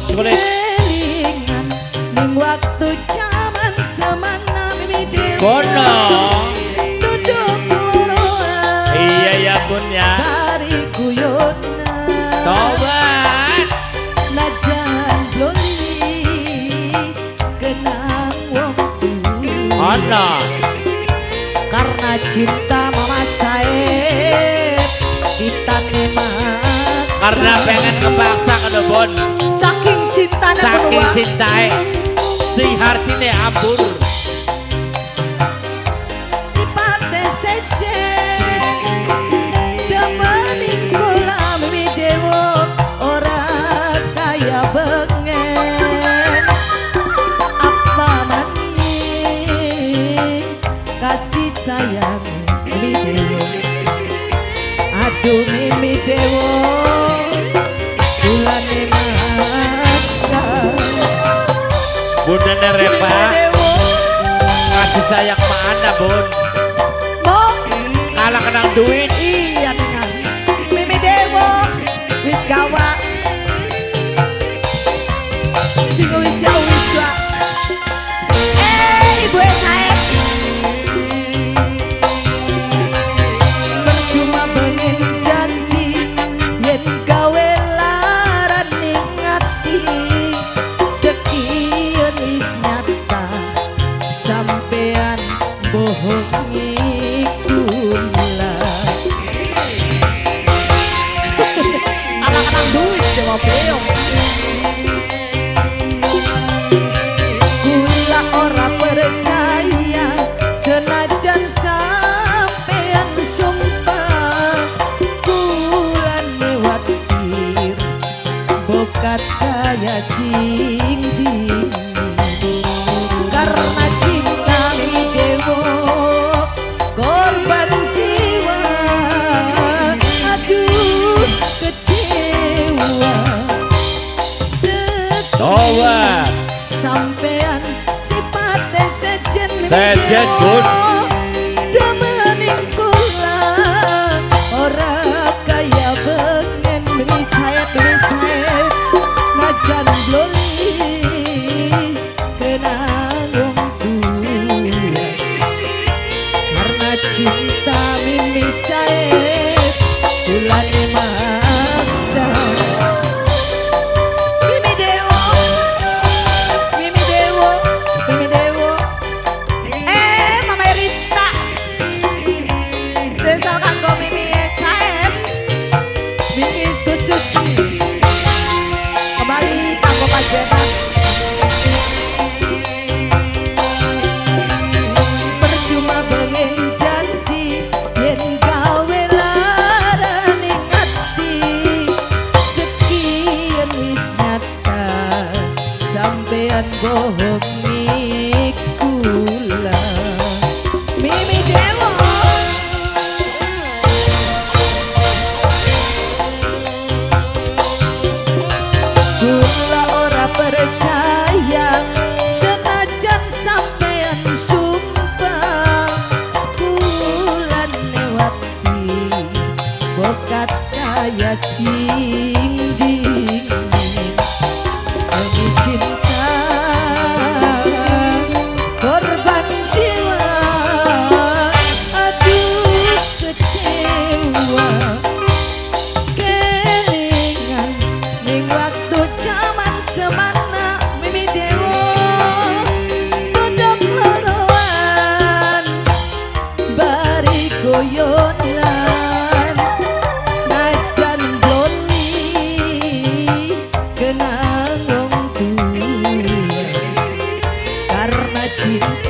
bos kulit. Kelingan ning waktu jaman semana mimi dewa. Bono. Duduk loroan. Iya ya bun ya. Dari guyonan. Tobat. Najan bloli kenang wong tuwa. Ono. Karena cinta mama Saeb kita nemat. Karena pengen kepaksa ke Bon. Saking cintanya Saking kedua. cintai si Hartine ambur. Dipate sejen demening kula mimi dewa ora kaya bengen. Apa maning kasih sayang mimi dewa. Aduh mimi dewa kulane maksa. Bunda Repa kasih sayang mana Bun? Mau Kalah kenang duit. iya dengan mimi dewa wis gawa sing wis ya wis wa. Ibu Saeb percuma bengen janji yen gawe laran ning ati sekian wis nyata sampean bohongi kula. Anak-anak duit coba beong. Kula ora percaya senajan sampean sumpah kula newatir bokat kaya sing dingin. Karena cinta mimi dewa korban jiwa. Aduh kecewa. Tobat. Sampean sipate sejen mimi Sejen, dewa. Bun. Demening kula ora kaya bengen mimi Saeb najan bloli kenang wong tuwa. Karena cinta mimi Saeb kulane maksa. Mimi dewa, mimi dewa, mimi dewa. Mama Rita sesal kanggo mimi Saeb. Mimi khusus kembali kanggo panjenengan. Percuma bengen janji yen gawe laran ning ati sekian wis nyata sampean bohongi kula. Mimi dewa kula ora percaya senajan sampean sumpah kula newati bokat kaya sing dingin. Demi cinta korban jiwa. Aduh kecewa. Kelingan ning waktu jaman semana mimi dewa duduk loroan bari goyonan najan bloli kenang wong tuwa. Karena cinta